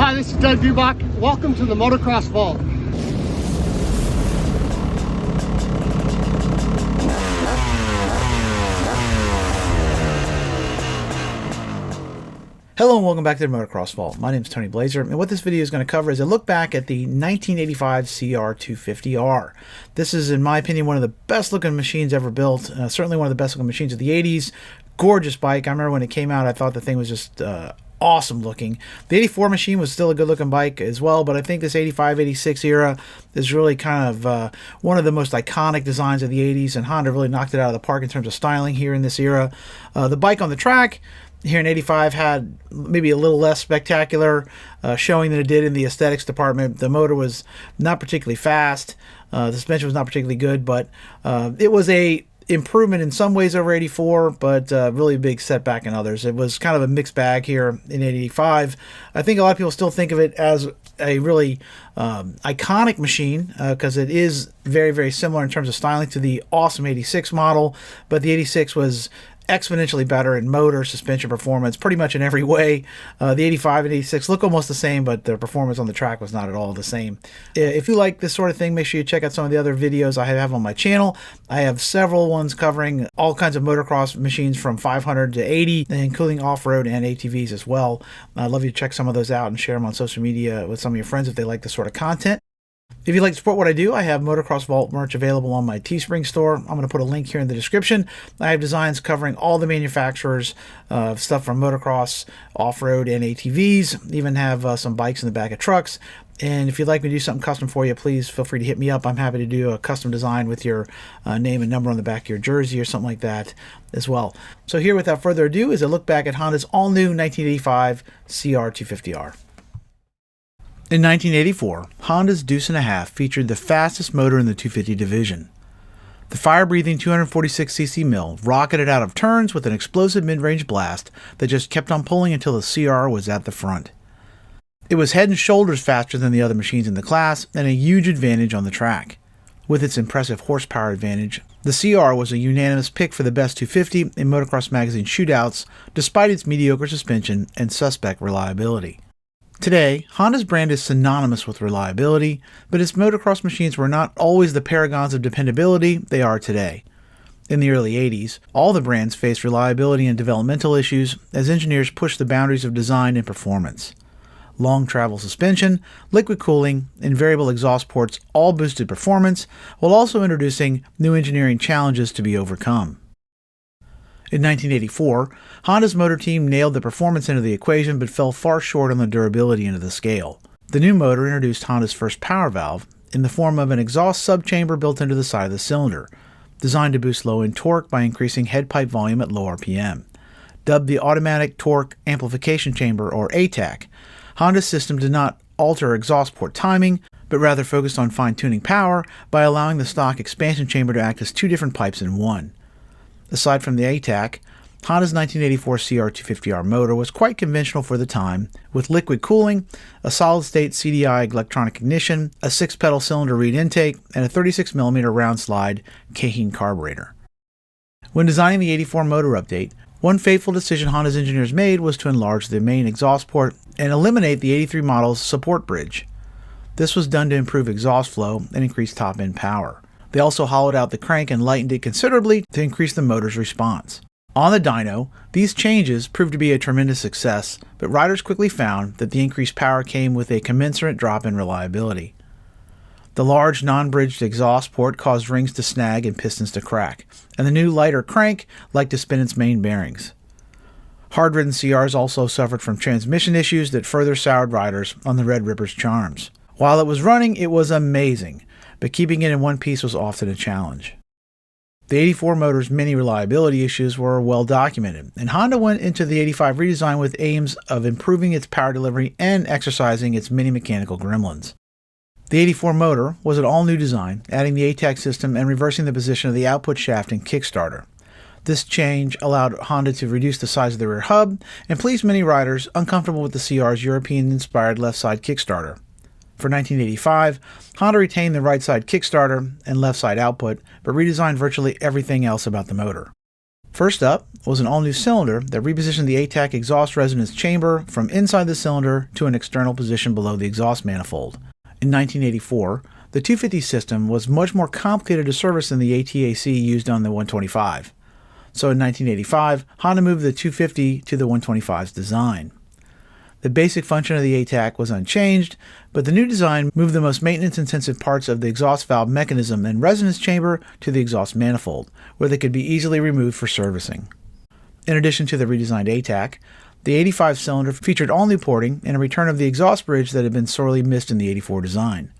Hi, this is Doug Dubach. Welcome to the Motocross Vault. Hello and welcome back to the Motocross Vault. My name is Tony Blazier, and what this video is going to cover is a look back at the 1985 CR250R. This is, in my opinion, one of the best looking machines ever built. Certainly one of the best looking machines of the 80s. Gorgeous bike. I remember when it came out, I thought the thing was just awesome looking. The 84 machine was still a good looking bike as well, but I think this 85, 86 era is really kind of one of the most iconic designs of the 80s, and Honda really knocked it out of the park in terms of styling here in this era. The bike on the track here in 85 had maybe a little less spectacular showing than it did in the aesthetics department. The motor was not particularly fast. The suspension was not particularly good, but it was a improvement in some ways over 84, but really a big setback in others. It was kind of a mixed bag here in 85. I think a lot of people still think of it as a really iconic machine because it is very, very similar in terms of styling to the awesome 86 model, but the 86 was exponentially better in motor, suspension performance, pretty much in every way. The 85 and 86 look almost the same, but the performance on the track was not at all the same. If you like this sort of thing, make sure you check out some of the other videos I have on my channel. I have several ones covering all kinds of motocross machines from 500 to 80, including off-road and ATVs as well. I'd love you to check some of those out and share them on social media with some of your friends if they like this sort of content. If you'd like to support what I do, I have Motocross Vault merch available on my Teespring store. I'm going to put a link here in the description. I have designs covering all the manufacturers, stuff from motocross, off-road, and ATVs. Even have some bikes in the back of trucks. And if you'd like me to do something custom for you, please feel free to hit me up. I'm happy to do a custom design with your name and number on the back of your jersey or something like that as well. So here, without further ado, is a look back at Honda's all-new 1985 CR250R. In 1984, Honda's Deuce and a Half featured the fastest motor in the 250 division. The fire-breathing 246cc mill rocketed out of turns with an explosive mid-range blast that just kept on pulling until the CR was at the front. It was head and shoulders faster than the other machines in the class and a huge advantage on the track. With its impressive horsepower advantage, the CR was a unanimous pick for the best 250 in Motocross Magazine shootouts despite its mediocre suspension and suspect reliability. Today, Honda's brand is synonymous with reliability, but its motocross machines were not always the paragons of dependability they are today. In the early 80s, all the brands faced reliability and developmental issues as engineers pushed the boundaries of design and performance. Long travel suspension, liquid cooling, and variable exhaust ports all boosted performance, while also introducing new engineering challenges to be overcome. In 1984, Honda's motor team nailed the performance end of the equation but fell far short on the durability end of the scale. The new motor introduced Honda's first power valve in the form of an exhaust subchamber built into the side of the cylinder, designed to boost low-end torque by increasing head pipe volume at low RPM. Dubbed the Automatic Torque Amplification Chamber, or ATAC, Honda's system did not alter exhaust port timing, but rather focused on fine-tuning power by allowing the stock expansion chamber to act as two different pipes in one. Aside from the ATAC, Honda's 1984 CR250R motor was quite conventional for the time, with liquid cooling, a solid-state CDI electronic ignition, a 6-pedal cylinder reed intake, and a 36mm round slide Keihin carburetor. When designing the 84 motor update, one fateful decision Honda's engineers made was to enlarge the main exhaust port and eliminate the 83 model's support bridge. This was done to improve exhaust flow and increase top-end power. They also hollowed out the crank and lightened it considerably to increase the motor's response. On the dyno, these changes proved to be a tremendous success, but riders quickly found that the increased power came with a commensurate drop in reliability. The large non-bridged exhaust port caused rings to snag and pistons to crack, and the new lighter crank liked to spin its main bearings. Hard-ridden CRs also suffered from transmission issues that further soured riders on the Red Ripper's charms. While it was running, it was amazing, but keeping it in one piece was often a challenge. The 84 motor's many reliability issues were well documented, and Honda went into the 85 redesign with aims of improving its power delivery and exercising its many mechanical gremlins. The 84 motor was an all-new design, adding the ATAC system and reversing the position of the output shaft and kickstarter. This change allowed Honda to reduce the size of the rear hub and pleased many riders uncomfortable with the CR's European-inspired left-side kickstarter. For 1985, Honda retained the right side kickstarter and left side output, but redesigned virtually everything else about the motor. First up was an all-new cylinder that repositioned the ATAC exhaust resonance chamber from inside the cylinder to an external position below the exhaust manifold. In 1984, the 250 system was much more complicated to service than the ATAC used on the 125. So in 1985, Honda moved the 250 to the 125's design. The basic function of the ATAC was unchanged, but the new design moved the most maintenance-intensive parts of the exhaust valve mechanism and resonance chamber to the exhaust manifold, where they could be easily removed for servicing. In addition to the redesigned ATAC, the 85 cylinder featured all-new porting and a return of the exhaust bridge that had been sorely missed in the 84 design.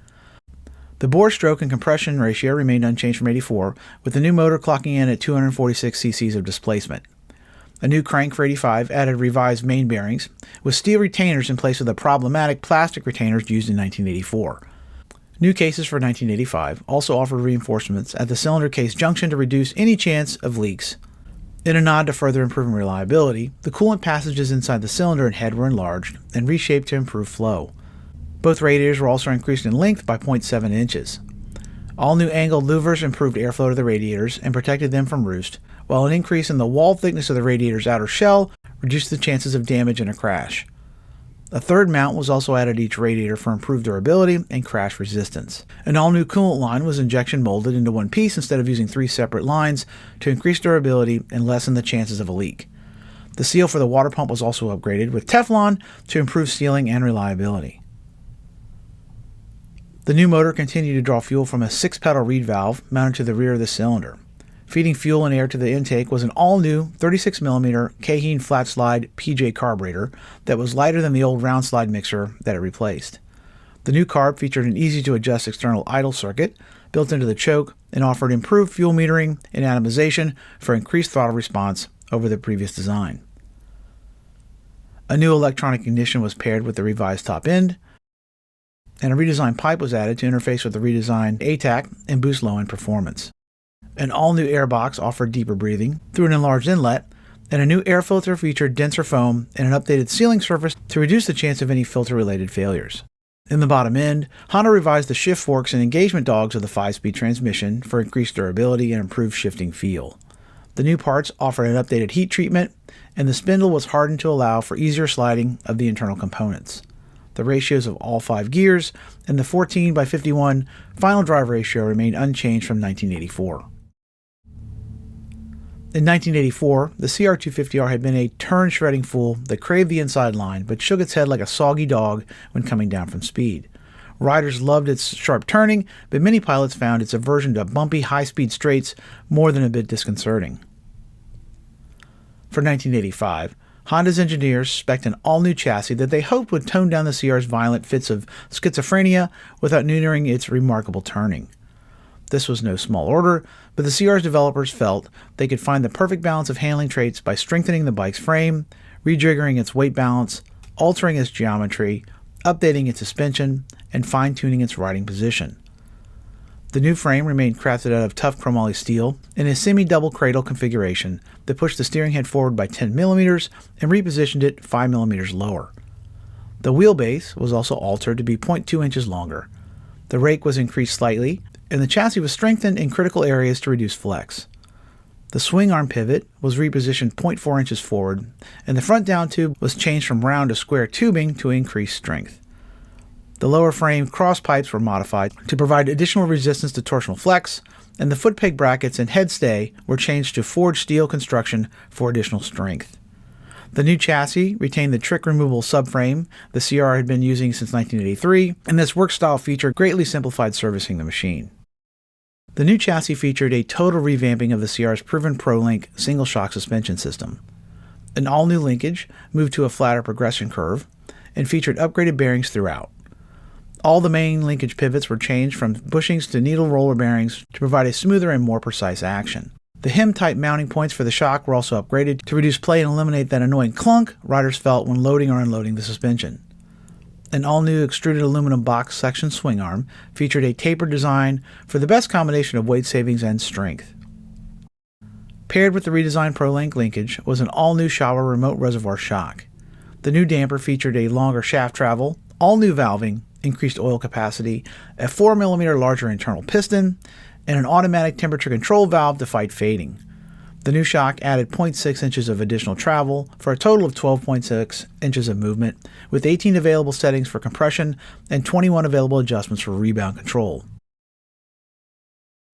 The bore stroke and compression ratio remained unchanged from 84, with the new motor clocking in at 246 cc's of displacement. A new crank for 85 added revised main bearings, with steel retainers in place of the problematic plastic retainers used in 1984. New cases for 1985 also offered reinforcements at the cylinder case junction to reduce any chance of leaks. In a nod to further improving reliability, the coolant passages inside the cylinder and head were enlarged and reshaped to improve flow. Both radiators were also increased in length by 0.7 inches. All new angled louvers improved airflow to the radiators and protected them from roost, while an increase in the wall thickness of the radiator's outer shell reduced the chances of damage in a crash. A third mount was also added to each radiator for improved durability and crash resistance. An all-new coolant line was injection molded into one piece instead of using three separate lines to increase durability and lessen the chances of a leak. The seal for the water pump was also upgraded with Teflon to improve sealing and reliability. The new motor continued to draw fuel from a 6-pedal reed valve mounted to the rear of the cylinder. Feeding fuel and air to the intake was an all-new 36mm Kaheen flat slide PJ carburetor that was lighter than the old round slide mixer that it replaced. The new carb featured an easy-to-adjust external idle circuit built into the choke and offered improved fuel metering and atomization for increased throttle response over the previous design. A new electronic ignition was paired with the revised top end, and a redesigned pipe was added to interface with the redesigned ATAC and boost low-end performance. An all-new air box offered deeper breathing through an enlarged inlet, and a new air filter featured denser foam and an updated sealing surface to reduce the chance of any filter-related failures. In the bottom end, Honda revised the shift forks and engagement dogs of the 5-speed transmission for increased durability and improved shifting feel. The new parts offered an updated heat treatment, and the spindle was hardened to allow for easier sliding of the internal components. The ratios of all 5 gears and the 14:51 final drive ratio remained unchanged from 1984. In 1984, the CR250R had been a turn-shredding fool that craved the inside line but shook its head like a soggy dog when coming down from speed. Riders loved its sharp turning, but many pilots found its aversion to bumpy, high-speed straights more than a bit disconcerting. For 1985, Honda's engineers spec'd an all-new chassis that they hoped would tone down the CR's violent fits of schizophrenia without neutering its remarkable turning. This was no small order, but the CR's developers felt they could find the perfect balance of handling traits by strengthening the bike's frame, rejiggering its weight balance, altering its geometry, updating its suspension, and fine-tuning its riding position. The new frame remained crafted out of tough chromoly steel in a semi-double cradle configuration that pushed the steering head forward by 10mm and repositioned it 5mm lower. The wheelbase was also altered to be 0.2 inches longer. The rake was increased slightly, and the chassis was strengthened in critical areas to reduce flex. The swing arm pivot was repositioned 0.4 inches forward, and the front down tube was changed from round to square tubing to increase strength. The lower frame cross pipes were modified to provide additional resistance to torsional flex, and the foot peg brackets and head stay were changed to forged steel construction for additional strength. The new chassis retained the trick-removable subframe the CR had been using since 1983, and this work-style feature greatly simplified servicing the machine. The new chassis featured a total revamping of the CR's proven ProLink single-shock suspension system. An all-new linkage moved to a flatter progression curve and featured upgraded bearings throughout. All the main linkage pivots were changed from bushings to needle roller bearings to provide a smoother and more precise action. The hem-type mounting points for the shock were also upgraded to reduce play and eliminate that annoying clunk riders felt when loading or unloading the suspension. An all-new extruded aluminum box section swing arm featured a tapered design for the best combination of weight savings and strength. Paired with the redesigned ProLink linkage was an all-new shower remote reservoir shock. The new damper featured a longer shaft travel, all-new valving, increased oil capacity, a 4mm larger internal piston, and an automatic temperature control valve to fight fading. The new shock added 0.6 inches of additional travel for a total of 12.6 inches of movement, with 18 available settings for compression and 21 available adjustments for rebound control.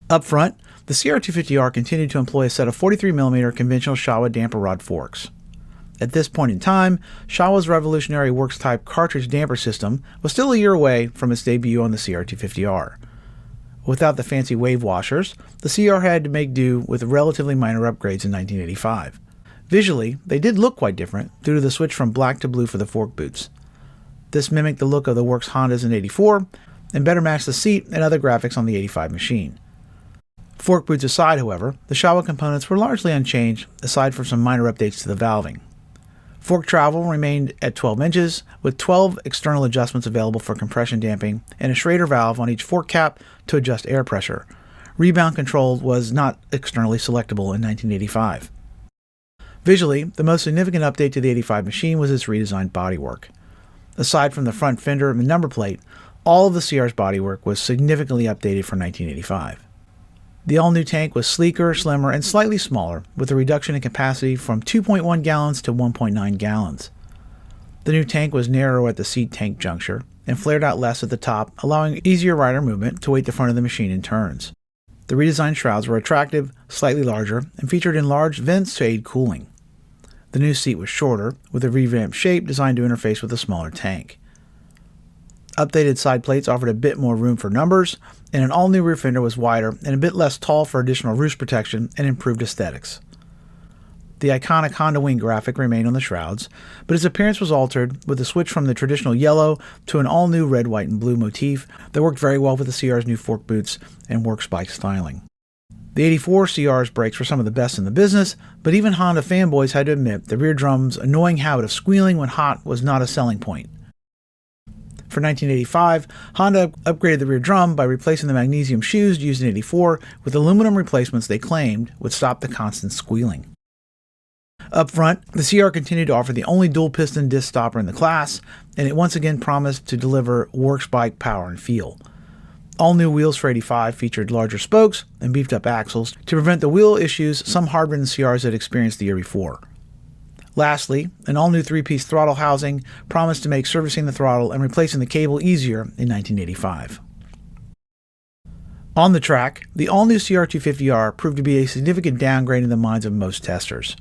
Up front, the CR250R continued to employ a set of 43mm conventional Showa damper rod forks. At this point in time, Showa's revolutionary Works-type cartridge damper system was still a year away from its debut on the CR250R. Without the fancy wave washers, the CR had to make do with relatively minor upgrades in 1985. Visually, they did look quite different due to the switch from black to blue for the fork boots. This mimicked the look of the Works Hondas in '84 and better matched the seat and other graphics on the '85 machine. Fork boots aside, however, the Showa components were largely unchanged aside from some minor updates to the valving. Fork travel remained at 12 inches, with 12 external adjustments available for compression damping and a Schrader valve on each fork cap to adjust air pressure. Rebound control was not externally selectable in 1985. Visually, the most significant update to the '85 machine was its redesigned bodywork. Aside from the front fender and number plate, all of the CR's bodywork was significantly updated for 1985. The all-new tank was sleeker, slimmer, and slightly smaller, with a reduction in capacity from 2.1 gallons to 1.9 gallons. The new tank was narrow at the seat tank juncture and flared out less at the top, allowing easier rider movement to weight the front of the machine in turns. The redesigned shrouds were attractive, slightly larger, and featured enlarged vents to aid cooling. The new seat was shorter, with a revamped shape designed to interface with a smaller tank. Updated side plates offered a bit more room for numbers, and an all-new rear fender was wider and a bit less tall for additional roost protection and improved aesthetics. The iconic Honda wing graphic remained on the shrouds, but its appearance was altered with a switch from the traditional yellow to an all-new red, white, and blue motif that worked very well with the CR's new fork boots and Works bike styling. The '84 CR's brakes were some of the best in the business, but even Honda fanboys had to admit the rear drum's annoying habit of squealing when hot was not a selling point. For 1985, Honda upgraded the rear drum by replacing the magnesium shoes used in '84 with aluminum replacements they claimed would stop the constant squealing. Up front, the CR continued to offer the only dual-piston disc stopper in the class, and it once again promised to deliver Works bike power and feel. All new wheels for '85 featured larger spokes and beefed-up axles to prevent the wheel issues some hard-ridden CRs had experienced the year before. Lastly, an all-new 3-piece throttle housing promised to make servicing the throttle and replacing the cable easier in 1985. On the track, the all-new CR250R proved to be a significant downgrade in the minds of most testers.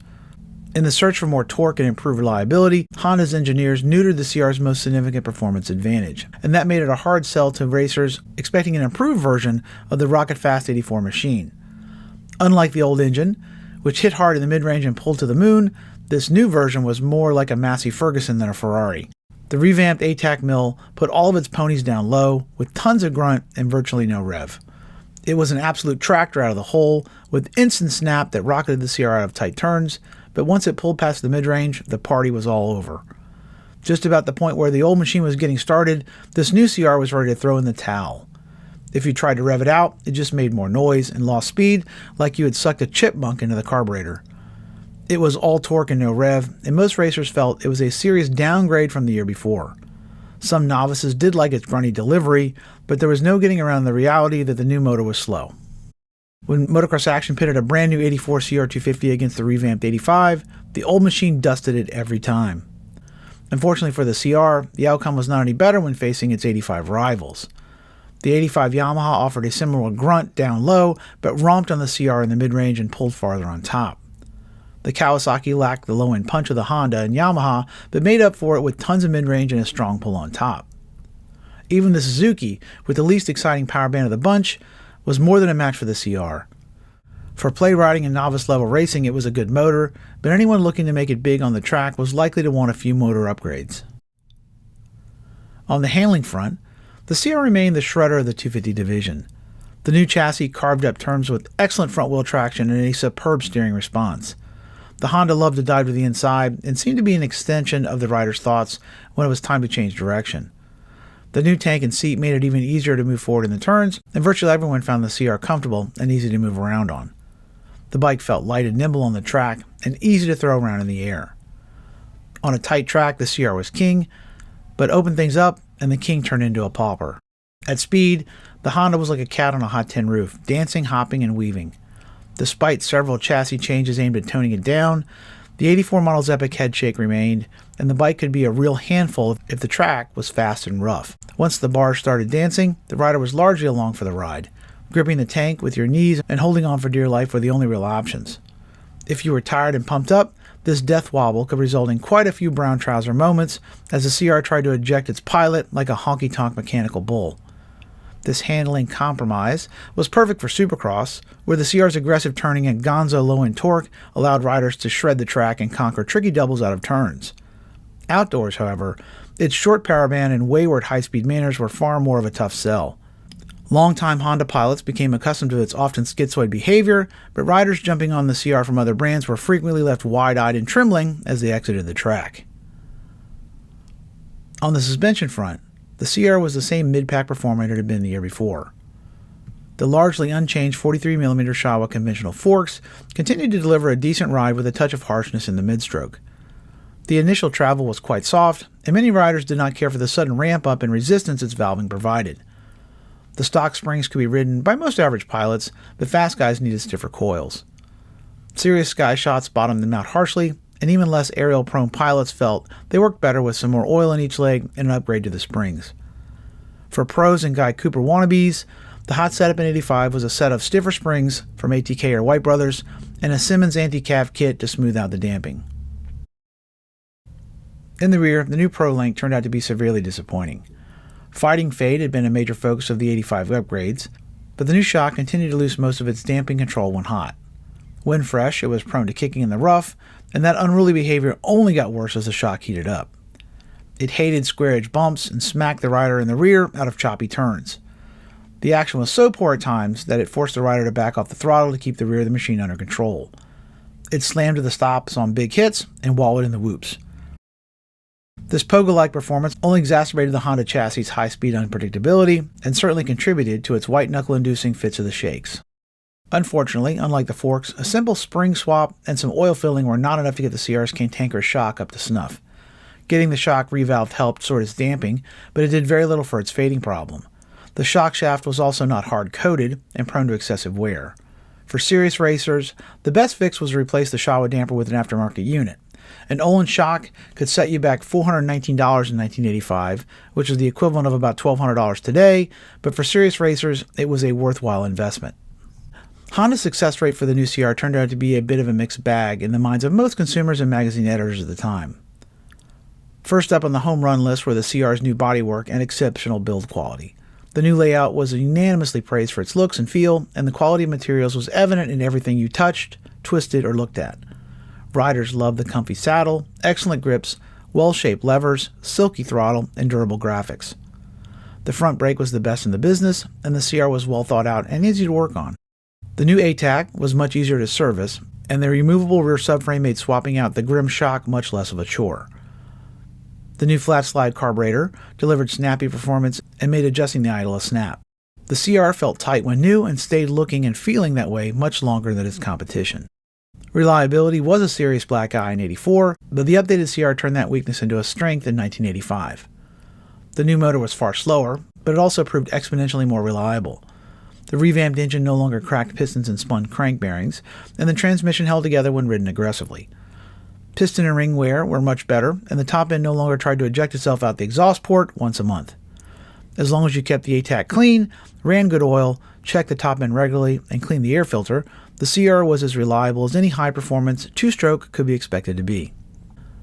In the search for more torque and improved reliability, Honda's engineers neutered the CR's most significant performance advantage, and that made it a hard sell to racers expecting an improved version of the rocket-fast '84 machine. Unlike the old engine, which hit hard in the mid-range and pulled to the moon, this new version was more like a Massey Ferguson than a Ferrari. The revamped ATAC mill put all of its ponies down low, with tons of grunt and virtually no rev. It was an absolute tractor out of the hole, with instant snap that rocketed the CR out of tight turns, but once it pulled past the mid-range, the party was all over. Just about the point where the old machine was getting started, this new CR was ready to throw in the towel. If you tried to rev it out, it just made more noise and lost speed, like you had sucked a chipmunk into the carburetor. It was all torque and no rev, and most racers felt it was a serious downgrade from the year before. Some novices did like its grunty delivery, but there was no getting around the reality that the new motor was slow. When Motocross Action pitted a brand new '84 CR250 against the revamped '85, the old machine dusted it every time. Unfortunately for the CR, the outcome was not any better when facing its '85 rivals. The '85 Yamaha offered a similar grunt down low, but romped on the CR in the mid-range and pulled farther on top. The Kawasaki lacked the low-end punch of the Honda and Yamaha, but made up for it with tons of mid-range and a strong pull on top. Even the Suzuki, with the least exciting power band of the bunch, was more than a match for the CR. For play riding and novice-level racing, it was a good motor, but anyone looking to make it big on the track was likely to want a few motor upgrades. On the handling front, the CR remained the shredder of the 250 division. The new chassis carved up turns with excellent front-wheel traction and a superb steering response. The Honda loved to dive to the inside and seemed to be an extension of the rider's thoughts when it was time to change direction. The new tank and seat made it even easier to move forward in the turns, and virtually everyone found the CR comfortable and easy to move around on. The bike felt light and nimble on the track and easy to throw around in the air. On a tight track, the CR was king, but opened things up and the king turned into a pauper. At speed, the Honda was like a cat on a hot tin roof, dancing, hopping, and weaving. Despite several chassis changes aimed at toning it down, the 84 model's epic head shake remained, and the bike could be a real handful if the track was fast and rough. Once the bars started dancing, the rider was largely along for the ride. Gripping the tank with your knees and holding on for dear life were the only real options. If you were tired and pumped up, this death wobble could result in quite a few brown trouser moments as the CR tried to eject its pilot like a honky-tonk mechanical bull. This handling compromise was perfect for Supercross, where the CR's aggressive turning and gonzo low-end torque allowed riders to shred the track and conquer tricky doubles out of turns. Outdoors, however, its short power band and wayward high-speed manners were far more of a tough sell. Longtime Honda pilots became accustomed to its often schizoid behavior, but riders jumping on the CR from other brands were frequently left wide-eyed and trembling as they exited the track. On the suspension front, the CR was the same mid-pack performer it had been the year before. The largely unchanged 43mm Showa conventional forks continued to deliver a decent ride with a touch of harshness in the mid-stroke. The initial travel was quite soft, and many riders did not care for the sudden ramp-up in resistance its valving provided. The stock springs could be ridden by most average pilots, but fast guys needed stiffer coils. Serious sky shots bottomed them out harshly, and even less aerial-prone pilots felt they worked better with some more oil in each leg and an upgrade to the springs. For pros and Guy Cooper wannabes, the hot setup in 85 was a set of stiffer springs from ATK or White Brothers and a Simmons anti-calf kit to smooth out the damping. In the rear, the new Pro Link turned out to be severely disappointing. Fighting fade had been a major focus of the 85 upgrades, but the new shock continued to lose most of its damping control when hot. When fresh, it was prone to kicking in the rough, and that unruly behavior only got worse as the shock heated up. It hated square-edge bumps and smacked the rider in the rear out of choppy turns. The action was so poor at times that it forced the rider to back off the throttle to keep the rear of the machine under control. It slammed to the stops on big hits and wallowed in the whoops. This pogo-like performance only exacerbated the Honda chassis' high-speed unpredictability and certainly contributed to its white-knuckle-inducing fits of the shakes. Unfortunately, unlike the forks, a simple spring swap and some oil filling were not enough to get the CR's cantankerous shock up to snuff. Getting the shock revalved helped sort its damping, but it did very little for its fading problem. The shock shaft was also not hard-coated and prone to excessive wear. For serious racers, the best fix was to replace the Showa damper with an aftermarket unit. An Olin shock could set you back $419 in 1985, which is the equivalent of about $1,200 today, but for serious racers, it was a worthwhile investment. Honda's success rate for the new CR turned out to be a bit of a mixed bag in the minds of most consumers and magazine editors at the time. First up on the home run list were the CR's new bodywork and exceptional build quality. The new layout was unanimously praised for its looks and feel, and the quality of materials was evident in everything you touched, twisted, or looked at. Riders loved the comfy saddle, excellent grips, well-shaped levers, silky throttle, and durable graphics. The front brake was the best in the business, and the CR was well thought out and easy to work on. The new ATAC was much easier to service, and the removable rear subframe made swapping out the grim shock much less of a chore. The new flat slide carburetor delivered snappy performance and made adjusting the idle a snap. The CR felt tight when new and stayed looking and feeling that way much longer than its competition. Reliability was a serious black eye in 84, but the updated CR turned that weakness into a strength in 1985. The new motor was far slower, but it also proved exponentially more reliable. The revamped engine no longer cracked pistons and spun crank bearings, and the transmission held together when ridden aggressively. Piston and ring wear were much better, and the top end no longer tried to eject itself out the exhaust port once a month. As long as you kept the ATAC clean, ran good oil, checked the top end regularly, and cleaned the air filter, the CR was as reliable as any high-performance two-stroke could be expected to be.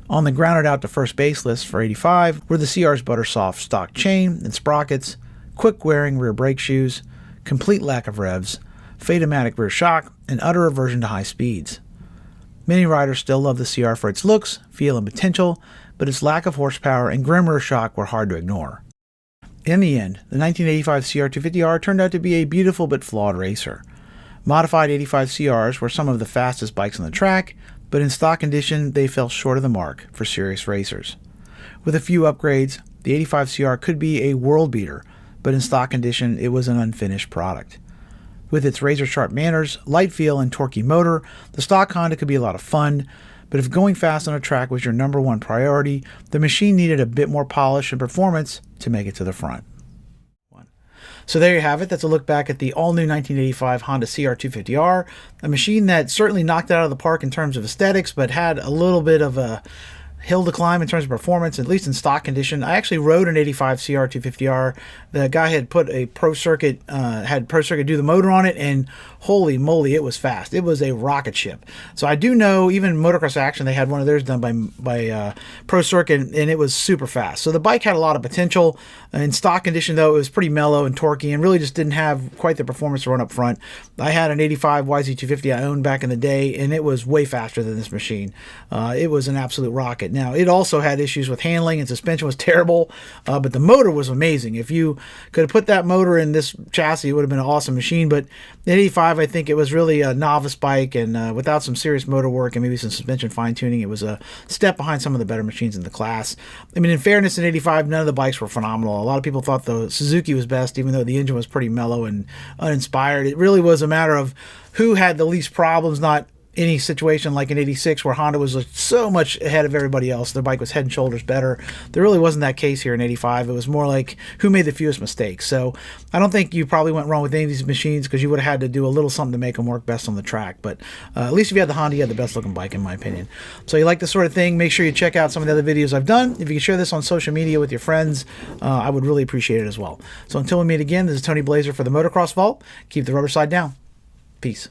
On the grounded out to first base list for 85 were the CR's butter-soft stock chain and sprockets, quick-wearing rear brake shoes, complete lack of revs, fade-o-matic rear shock, and utter aversion to high speeds. Many riders still love the CR for its looks, feel, and potential, but its lack of horsepower and grim rear shock were hard to ignore. In the end, the 1985 CR250R turned out to be a beautiful but flawed racer. Modified 85 CRs were some of the fastest bikes on the track, but in stock condition they fell short of the mark for serious racers. With a few upgrades, the 85 CR could be a world beater, but in stock condition it was an unfinished product. With its razor-sharp manners, light feel, and torquey motor, the stock Honda could be a lot of fun, but if going fast on a track was your number one priority, the machine needed a bit more polish and performance to make it to the front. So there you have it. That's a look back at the all-new 1985 Honda CR250R, a machine that certainly knocked it out of the park in terms of aesthetics, but had a little bit of a hill to climb in terms of performance, at least in stock condition. I actually rode an 85 CR250R. The guy had put a Pro Circuit, do the motor on it, and holy moly, it was fast. It was a rocket ship. So I do know, even Motocross Action, they had one of theirs done by Pro Circuit, and it was super fast. So the bike had a lot of potential. In stock condition, though, it was pretty mellow and torquey and really just didn't have quite the performance to run up front. I had an 85 YZ250 I owned back in the day, and it was way faster than this machine. It was an absolute rocket. Now, it also had issues with handling, and suspension was terrible, but the motor was amazing. If you could have put that motor in this chassis, it would have been an awesome machine. But the 85, I think it was really a novice bike, and without some serious motor work and maybe some suspension fine-tuning, it was a step behind some of the better machines in the class. I mean, in fairness, in 85, none of the bikes were phenomenal. A lot of people thought the Suzuki was best, even though the engine was pretty mellow and uninspired. It really was a matter of who had the least problems, not any situation like in 86 where Honda was so much ahead of everybody else. Their bike was head and shoulders better. There really wasn't that case here in 85. It was more like who made the fewest mistakes. So I don't think you probably went wrong with any of these machines, because you would have had to do a little something to make them work best on the track. But at least if you had the Honda, you had the best looking bike, in my opinion. So you like this sort of thing, make sure you check out some of the other videos I've done. If you can share this on social media with your friends, I would really appreciate it as well. So until we meet again, this is Tony Blazier for the Motocross Vault. Keep the rubber side down. Peace.